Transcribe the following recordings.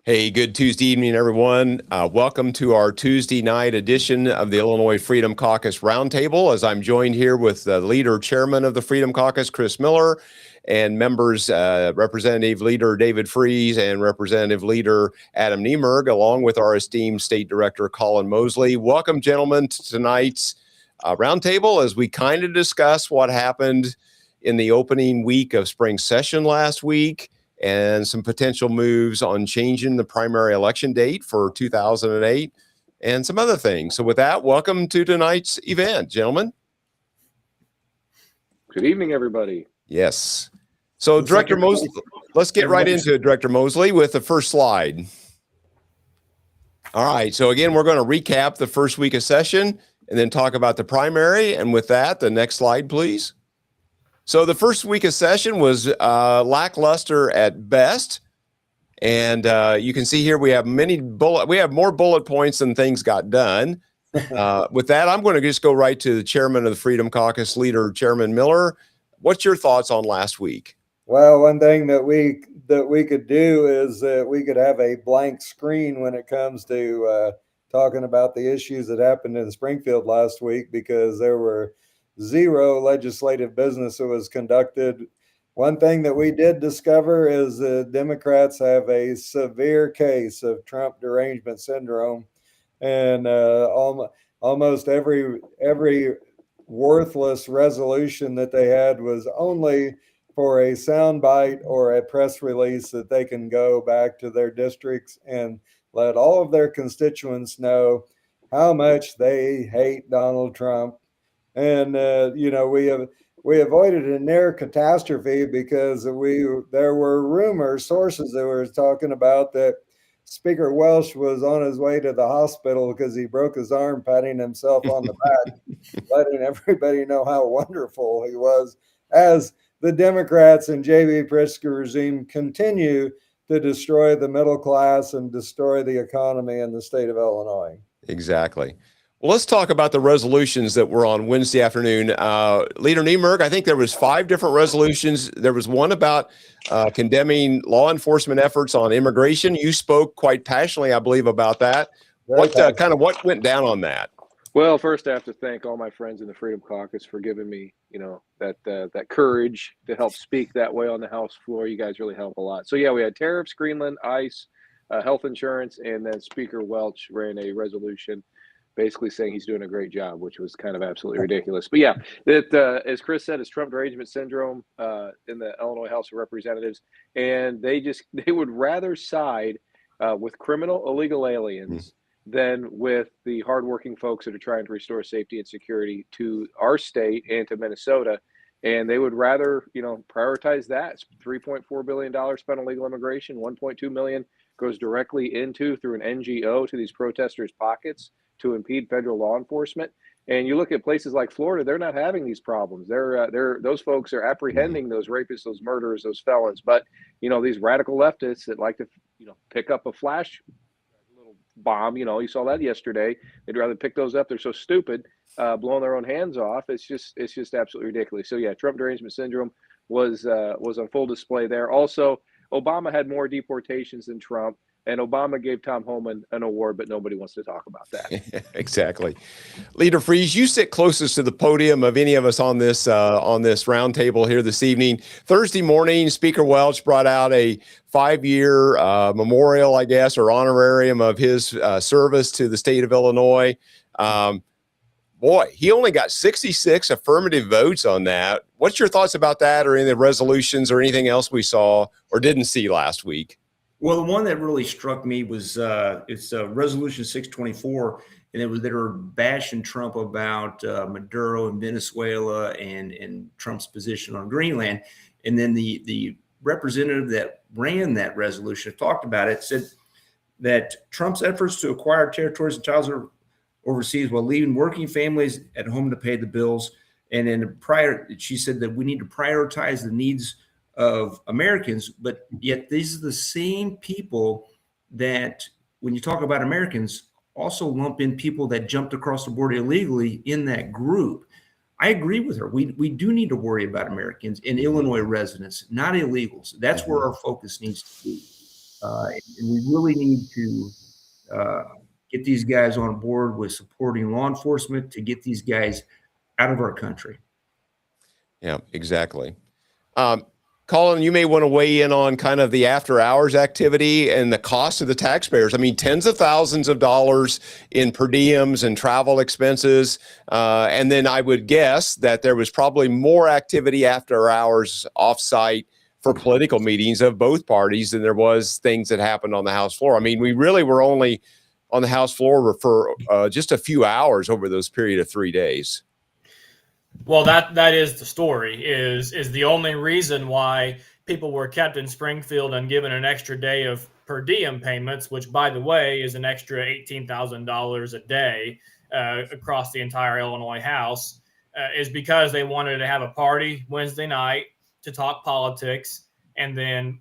Hey, good Tuesday evening, everyone. Welcome to our Tuesday night edition of the Illinois Freedom Caucus Roundtable, as I'm joined here with the chairman of the Freedom Caucus, Chris Miller, and members, Representative Leader David Freese and Representative Leader Adam Niemerg, along with our esteemed State Director, Colin Mosley. Welcome, gentlemen, to tonight's Roundtable as we kind of discuss what happened in the opening week of spring session last week, and some potential moves on changing the primary election date for 2008 and some other things. So with that, welcome to tonight's event, gentlemen. Good evening, everybody. Yes. So Director Mosley, let's get right into it, Director Mosley, with the first slide. All right. So again, we're going to recap the first week of session and then talk about the primary. And with that, the next slide, please. So the first week of session was lackluster at best, and you can see here we have more bullet points than things got done. With that, I'm going to just go right to the chairman of the Freedom Caucus, Leader Chairman Miller. What's your thoughts on last week? Well, one thing that we could do is that we could have a blank screen when it comes to talking about the issues that happened in Springfield last week, because there were zero legislative business that was conducted. One thing that we did discover is that Democrats have a severe case of Trump derangement syndrome, and almost every worthless resolution that they had was only for a soundbite or a press release that they can go back to their districts and let all of their constituents know how much they hate Donald Trump. And we avoided a near catastrophe because there were sources that were talking about that Speaker Welch was on his way to the hospital because he broke his arm patting himself on the back, letting everybody know how wonderful he was, as the Democrats and J.B. Pritzker regime continue to destroy the middle class and destroy the economy in the state of Illinois. Exactly. Well, let's talk about the resolutions that were on Wednesday afternoon. Leader Niemerg, I think there was 5 different resolutions. There was one about condemning law enforcement efforts on immigration. You spoke quite passionately, I believe, about that. What went down on that? Well, first I have to thank all my friends in the Freedom Caucus for giving me, that courage to help speak that way on the House floor. You guys really help a lot. So yeah, we had tariffs, Greenland, ICE, health insurance, and then Speaker Welch ran a resolution basically saying he's doing a great job, which was kind of absolutely ridiculous. But yeah, as Chris said, it's Trump derangement syndrome in the Illinois House of Representatives, and they would rather side with criminal illegal aliens than with the hardworking folks that are trying to restore safety and security to our state and to Minnesota. And they would rather, prioritize that. It's $3.4 billion spent on illegal immigration, $1.2 million goes directly through an NGO to these protesters' pockets to impede federal law enforcement. And you look at places like Florida, they're not having these problems. Those folks are apprehending those rapists, those murderers, those felons. But, these radical leftists that like to, pick up a flash little bomb, you saw that yesterday. They'd rather pick those up. They're so stupid, blowing their own hands off. It's just absolutely ridiculous. So yeah, Trump derangement syndrome was on full display there. Also, Obama had more deportations than Trump. And Obama gave Tom Homan an award, but nobody wants to talk about that. Exactly. Leader Freese, you sit closest to the podium of any of us on this roundtable here this evening. Thursday morning, Speaker Welch brought out a 5-year memorial, I guess, or honorarium of his service to the state of Illinois. Boy, he only got 66 affirmative votes on that. What's your thoughts about that, or any of the resolutions or anything else we saw or didn't see last week? Well, the one that really struck me was it's Resolution 624, and they were bashing Trump about Maduro and Venezuela and Trump's position on Greenland. And then the representative that ran that resolution talked about it, said that Trump's efforts to acquire territories and titles overseas while leaving working families at home to pay the bills. And then she said that we need to prioritize the needs of Americans, but yet these are the same people that, when you talk about Americans, also lump in people that jumped across the border illegally in that group. I agree with her. We do need to worry about Americans and Illinois residents, not illegals. That's where our focus needs to be. And we really need to get these guys on board with supporting law enforcement to get these guys out of our country. Yeah, exactly. Colin, you may want to weigh in on kind of the after hours activity and the cost of the taxpayers. I mean, tens of thousands of dollars in per diems and travel expenses. And then I would guess that there was probably more activity after hours offsite for political meetings of both parties than there was things that happened on the House floor. I mean, we really were only on the House floor for just a few hours over those period of 3 days. Well, that is the story. Is the only reason why people were kept in Springfield and given an extra day of per diem payments, which, by the way, is an extra $18,000 a day across the entire Illinois House, is because they wanted to have a party Wednesday night to talk politics, and then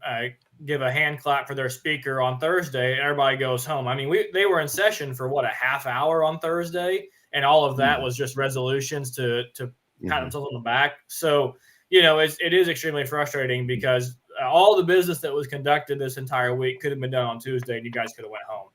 give a hand clap for their speaker on Thursday, and everybody goes home. I mean, they were in session for a half hour on Thursday, and all of that was just resolutions to pat themselves on the back. So, it is extremely frustrating because all the business that was conducted this entire week could have been done on Tuesday, and you guys could have went home.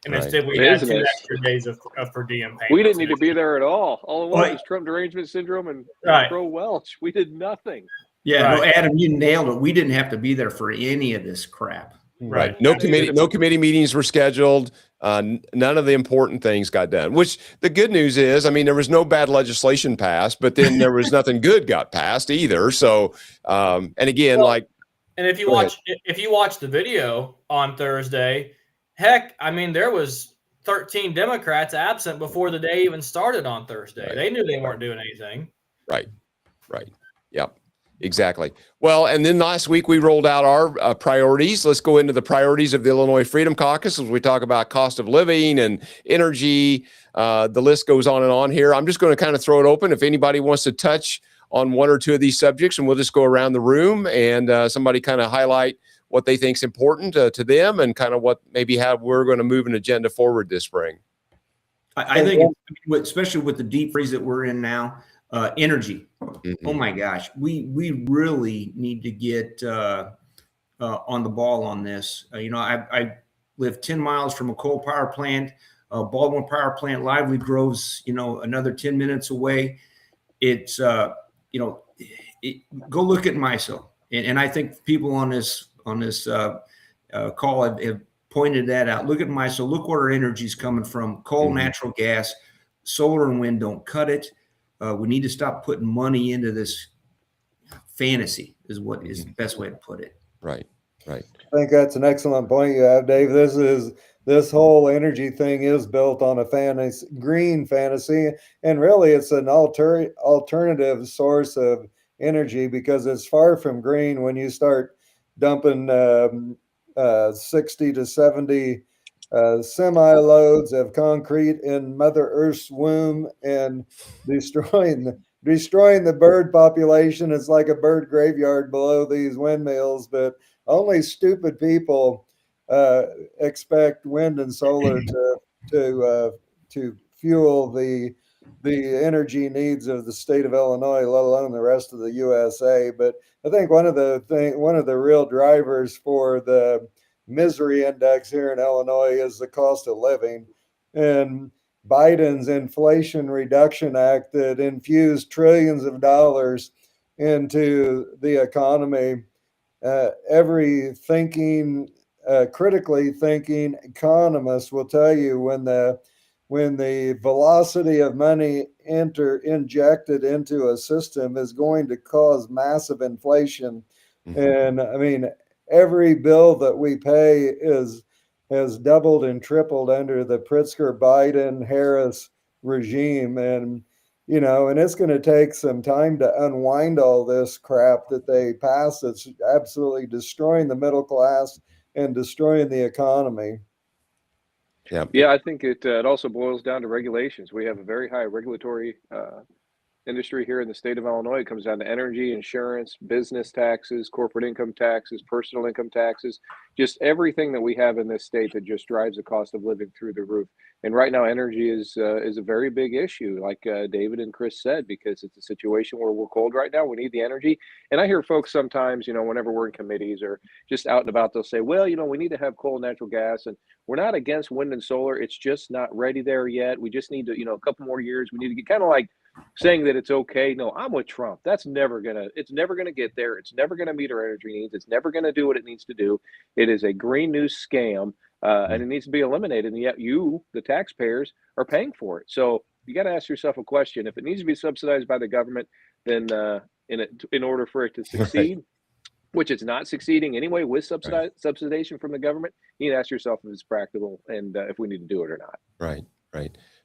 And instead, we had 2 extra days of per diem payments. We didn't need to be there at all. All it was Trump derangement syndrome and Pro Welch. We did nothing. Yeah, no, Adam, you nailed it. We didn't have to be there for any of this crap. Right. No committee meetings were scheduled. None of the important things got done, which the good news is, I mean, there was no bad legislation passed, but then there was nothing good got passed either. So, and again, and if you watch the video on Thursday, heck, I mean, there was 13 Democrats absent before the day even started on Thursday. Right. They knew they weren't doing anything. Right. Yep. Exactly. Well, and then last week we rolled out our priorities. Let's go into the priorities of the Illinois Freedom Caucus as we talk about cost of living and energy. The list goes on and on here. I'm just going to kind of throw it open. If anybody wants to touch on one or two of these subjects, and we'll just go around the room and somebody kind of highlight what they think is important to them and kind of what maybe how we're going to move an agenda forward this spring. I think, especially with the deep freeze that we're in now, energy. Mm-hmm. Oh my gosh, we really need to get on the ball on this. I live 10 miles from a coal power plant. Baldwin Power Plant, Lively Grove's, another 10 minutes away. It's go look at MISO, and I think people on this call have pointed that out. Look at MISO. Look where our energy is coming from: coal, natural gas, solar, and wind don't cut it. We need to stop putting money into this fantasy is what is the best way to put it. Right. I think that's an excellent point you have, Dave. This whole energy thing is built on a green fantasy, and really it's an alternative source of energy because it's far from green when you start dumping 60 to 70 semi-loads of concrete in Mother Earth's womb and destroying the bird population. It's like a bird graveyard below these windmills, but only stupid people expect wind and solar to fuel the energy needs of the state of Illinois, let alone the rest of the USA. But I think one of the real drivers for the misery index here in Illinois is the cost of living, and Biden's Inflation Reduction Act that infused trillions of dollars into the economy. Every critically thinking economist will tell you when the velocity of money injected into a system is going to cause massive inflation. And I mean, every bill that we pay has doubled and tripled under the Pritzker, Biden, Harris regime. And it's going to take some time to unwind all this crap that they pass. That's absolutely destroying the middle class and destroying the economy. Yeah, I think it also boils down to regulations. We have a very high regulatory industry here in the state of Illinois. It comes down to energy, insurance, business taxes, corporate income taxes, personal income taxes, just everything that we have in this state that just drives the cost of living through the roof. And right now, energy is a very big issue, like David and Chris said, because it's a situation where we're cold right now. We need the energy. And I hear folks sometimes, whenever we're in committees or just out and about, they'll say, well, we need to have coal and natural gas, and we're not against wind and solar. It's just not ready there yet. We just need to, a couple more years. We need to get kind of like saying that it's okay. No, I'm with Trump. It's never gonna get there. It's never gonna meet our energy needs. It's never gonna do what it needs to do. It is a green news scam, and it needs to be eliminated. And yet you, the taxpayers, are paying for it. So you got to ask yourself a question. If it needs to be subsidized by the government, then in order for it to succeed, which it's not succeeding anyway with subsidization from the government, you need to ask yourself if it's practical and if we need to do it or not. Right.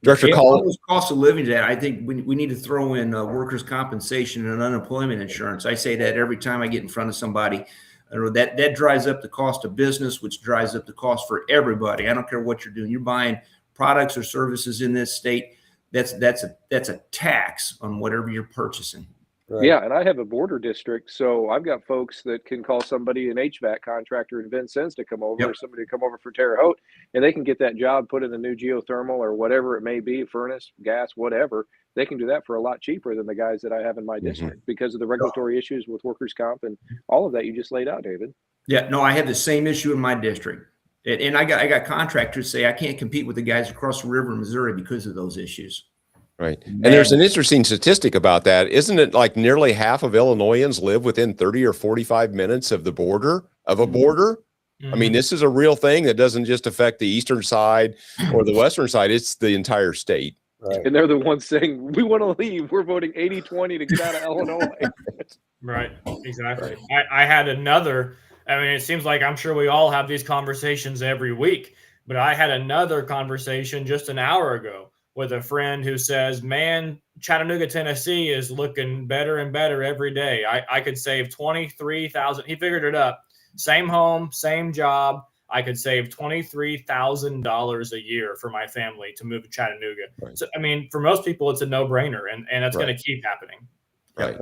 Director Call. Those cost of living, I think we need to throw in workers' compensation and unemployment insurance. I say that every time I get in front of somebody. That drives up the cost of business, which drives up the cost for everybody. I don't care what you're doing. You're buying products or services in this state. That's a tax on whatever you're purchasing. Right. Yeah, and I have a border district, so I've got folks that can call somebody, an HVAC contractor in Vincennes, to come over, or somebody to come over for Terre Haute, and they can get that job put in a new geothermal or whatever it may be, furnace, gas, whatever. They can do that for a lot cheaper than the guys that I have in my district because of the regulatory issues with workers' comp and all of that you just laid out, David. Yeah, no, I have the same issue in my district. And I got contractors say I can't compete with the guys across the river in Missouri because of those issues. Right. And there's an interesting statistic about that. Isn't it like nearly half of Illinoisans live within 30 or 45 minutes of a border? I mean, this is a real thing that doesn't just affect the eastern side or the western side. It's the entire state. Right. And they're the ones saying, we want to leave. We're voting 80-20 to get out of Illinois. Right. Exactly. I had another, it seems like I'm sure we all have these conversations every week, but I had another conversation just an hour ago with a friend who says, man, Chattanooga, Tennessee is looking better and better every day. I could save $23,000. He figured it up. Same home, same job. I could save $23,000 a year for my family to move to Chattanooga. Right. So, for most people, it's a no-brainer, and that's going to keep happening. Right.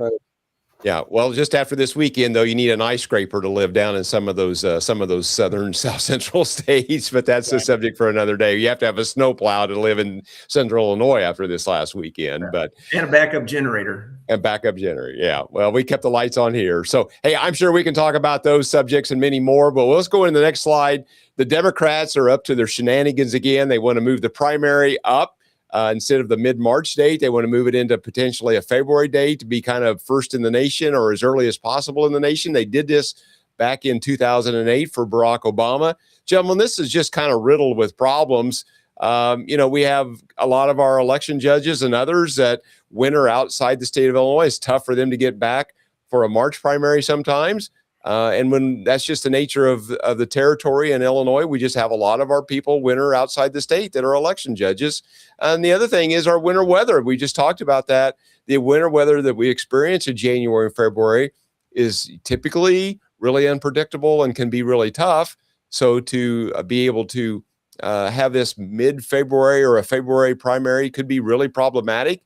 Yeah. Well, just after this weekend, though, you need an ice scraper to live down in some of those southern, south central states. But that's the subject for another day. You have to have a snowplow to live in central Illinois after this last weekend. But and a backup generator. Yeah. Well, we kept the lights on here. So, hey, I'm sure we can talk about those subjects and many more. But let's go into the next slide. The Democrats are up to their shenanigans again. They want to move the primary up. Instead of the mid-March date, they want to move it into potentially a February date to be kind of first in the nation or as early as possible in the nation. They did this back in 2008 for Barack Obama. Gentlemen, this is just kind of riddled with problems. We have a lot of our election judges and others that winter outside the state of Illinois. It's tough for them to get back for a March primary sometimes. And when that's just the nature of the territory in Illinois, we just have a lot of our people winter outside the state that are election judges. And the other thing is our winter weather. We just talked about that. The winter weather that we experience in January and February is typically really unpredictable and can be really tough. So to be able to have this mid-February or a February primary could be really problematic.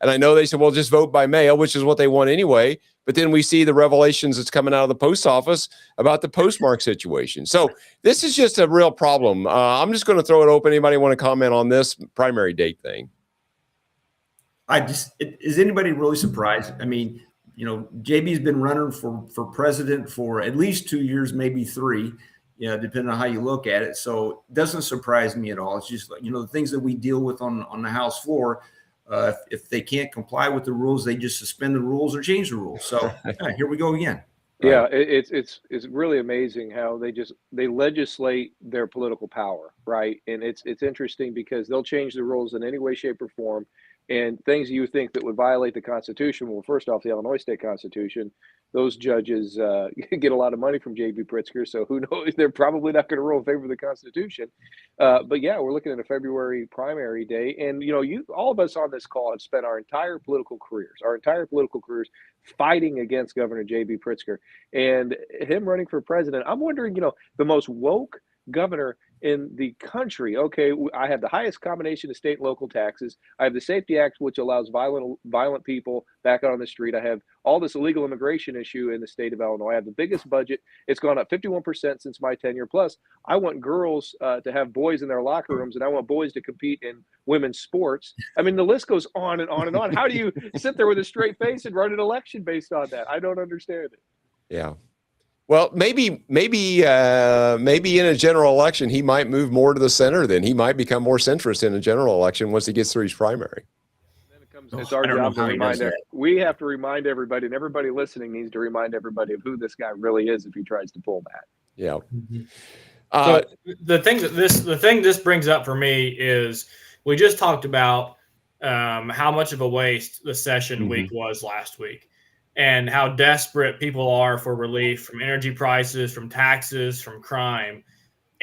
And I know they said, well, just vote by mail, which is what they want anyway. But then we see the revelations that's coming out of the post office about the postmark situation. So this is just a real problem. I'm just going to throw it open. Anybody want to comment on this primary date thing? Is anybody really surprised? JB's been running for president for at least 2 years, maybe 3, depending on how you look at it. So it doesn't surprise me at all. It's just, the things that we deal with on the House floor. If they can't comply with the rules, they just suspend the rules or change the rules. So here we go again. Yeah, it's really amazing how they legislate their political power, right? And it's interesting because they'll change the rules in any way, shape, or form, and things you think that would violate the Constitution. Well, first off, the Illinois State Constitution, those judges get a lot of money from J.B. Pritzker, so who knows? They're probably not going to rule in favor of the Constitution. But yeah, we're looking at a February primary day, and all of us on this call have spent our entire political careers fighting against Governor J.B. Pritzker, and him running for president. I'm wondering, the most woke governor in the country. Okay, I have the highest combination of state and local taxes. I have the Safety Act, which allows violent people back out on the street. I have all this illegal immigration issue in the state of Illinois. I have the biggest budget. It's gone up 51% since my tenure. Plus, I want girls to have boys in their locker rooms, and I want boys to compete in women's sports. I mean, the list goes on and on and on. How do you sit there with a straight face and run an election based on that? I don't understand it. Yeah. Well, maybe in a general election, he might move more to the center. Then he might become more centrist in a general election once he gets through his primary. It's our job to remind that. We have to remind everybody, and everybody listening needs to remind everybody of who this guy really is if he tries to pull that. Yeah. So the thing this brings up for me is we just talked about how much of a waste the session week was last week, and how desperate people are for relief from energy prices, from taxes, from crime.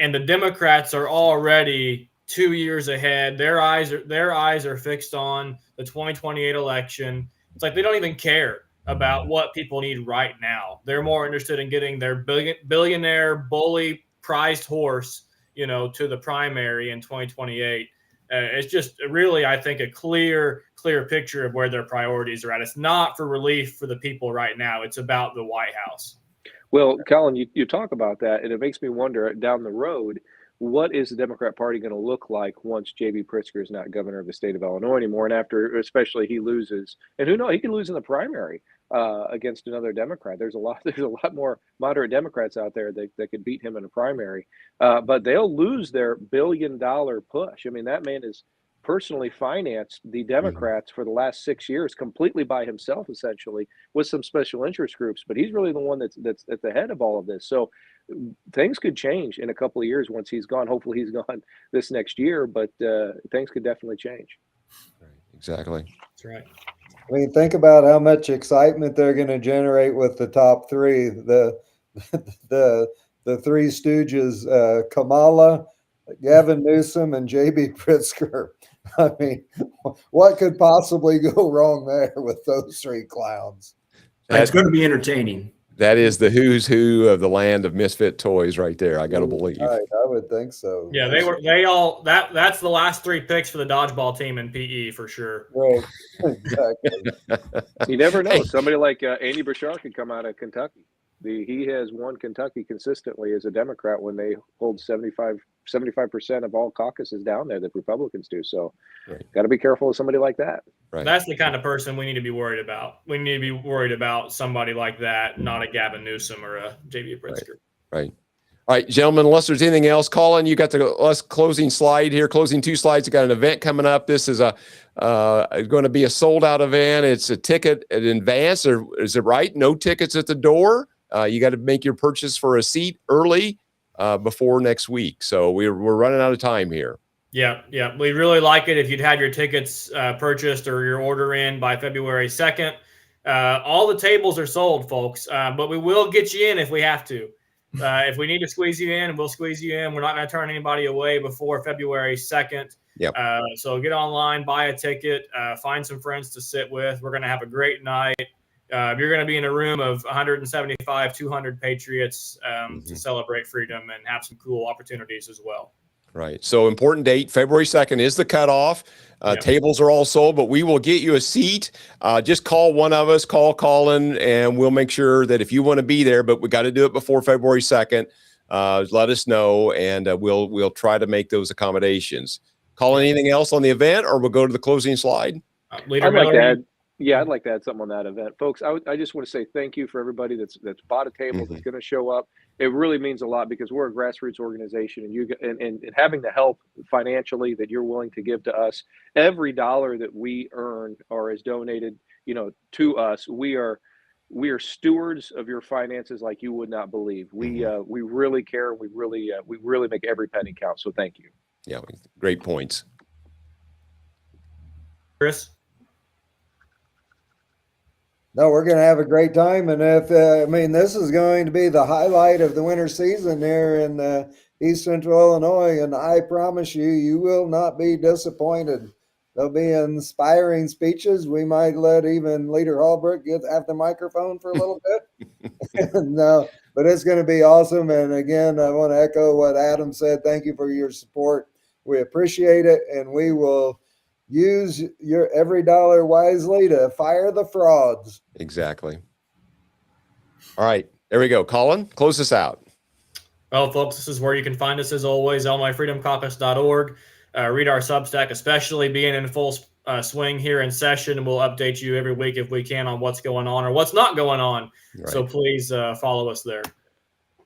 And the Democrats are already 2 years ahead. Their eyes are fixed on the 2028 election. It's like they don't even care about what people need right now. They're more interested in getting their billionaire bully prized horse, to the primary in 2028. It's just really, I think, a clear picture of where their priorities are at. It's not for relief for the people right now. It's about the White House. Well, Colin, you talk about that, and it makes me wonder down the road, what is the Democrat Party going to look like once J.B. Pritzker is not governor of the state of Illinois anymore, and after, especially, he loses, and who knows, he could lose in the primary against another Democrat. There's a lot more moderate Democrats out there that could beat him in a primary, but they'll lose their $1 billion push. I mean, that man is personally financed the Democrats for the last 6 years completely by himself, essentially, with some special interest groups. But he's really the one that's at the head of all of this. So things could change in a couple of years once he's gone. Hopefully he's gone this next year, but things could definitely change. Right. Exactly. That's right. I mean, think about how much excitement they're going to generate with the top three, the Three Stooges, Kamala, Gavin Newsom, and J.B. Pritzker. I mean, what could possibly go wrong there with those three clowns? It's going to be entertaining. That is the who's who of the land of misfit toys right there. I got to believe. Right, I would think so. Yeah, that's the last three picks for the dodgeball team in PE for sure. Right, exactly. You never know. Somebody like Andy Bashar could come out of Kentucky. He has won Kentucky consistently as a Democrat when they hold 75% of all caucuses down there that Republicans do. So got to be careful of somebody like that. Right. That's the kind of person we need to be worried about. We need to be worried about somebody like that, not a Gavin Newsom or a J.B. Pritzker. Right. All right, gentlemen, unless there's anything else, Colin, you got the last closing slide here, closing two slides. You got an event coming up. This is going to be a sold out event. It's a ticket in advance, or is it right? No tickets at the door. You got to make your purchase for a seat early before next week. So we're running out of time here. Yeah. We'd really like it if you'd had your tickets purchased or your order in by February 2nd. All the tables are sold, folks, but we will get you in if we have to. If we need to squeeze you in, we'll squeeze you in. We're not going to turn anybody away before February 2nd. Yep. So get online, buy a ticket, find some friends to sit with. We're going to have a great night. You're going to be in a room of 175, 200 patriots to celebrate freedom and have some cool opportunities as well. Right. So important date, February 2nd is the cutoff. Tables are all sold, but we will get you a seat. Just call one of us, call Colin, and we'll make sure that if you want to be there, but we got to do it before February 2nd, let us know, and we'll try to make those accommodations. Colin, anything else on the event, or we'll go to the closing slide? I'd like to add. Yeah, I'd like to add something on that event. Folks, I just want to say thank you for everybody that's bought a table, that's going to show up. It really means a lot because we're a grassroots organization, and having the help financially that you're willing to give to us, every dollar that we earn or is donated, to us, we are stewards of your finances like you would not believe. We really care. We really make every penny count. So thank you. Yeah, great points. Chris? No, we're going to have a great time. And this is going to be the highlight of the winter season here in East Central Illinois. And I promise you will not be disappointed. There'll be inspiring speeches. We might let even Leader Holbrook have the microphone for a little bit. No, but it's going to be awesome. And again, I want to echo what Adam said. Thank you for your support. We appreciate it, and we will use your every dollar wisely to fire the frauds. Exactly. All right, there we go. Colin, close us out. Well, folks, this is where you can find us as always, illinoisfreedomcaucus.org. Read our Substack, especially being in full swing here in session. We'll update you every week if we can on what's going on or what's not going on. Right. So please follow us there.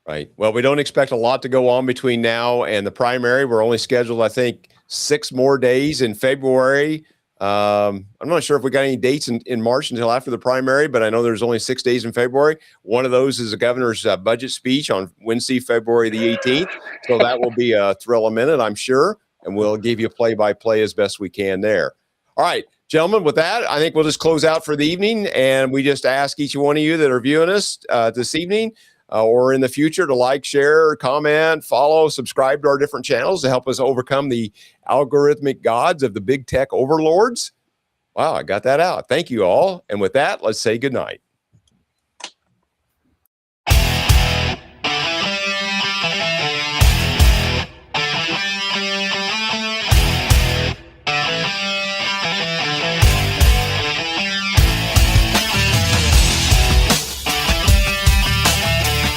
Right. Well, we don't expect a lot to go on between now and the primary. We're only scheduled, I think, 6 more days in February. I'm not sure if we got any dates in March until after the primary, but I know there's only 6 days in February. One of those is the governor's budget speech on Wednesday, February the 18th. So that will be a thrill a minute, I'm sure. And we'll give you play-by-play as best we can there. All right, gentlemen, with that, I think we'll just close out for the evening. And we just ask each one of you that are viewing us this evening or in the future to like, share, comment, follow, subscribe to our different channels to help us overcome the algorithmic gods of the big tech overlords. Wow, I got that out. Thank you all. And with that, let's say goodnight.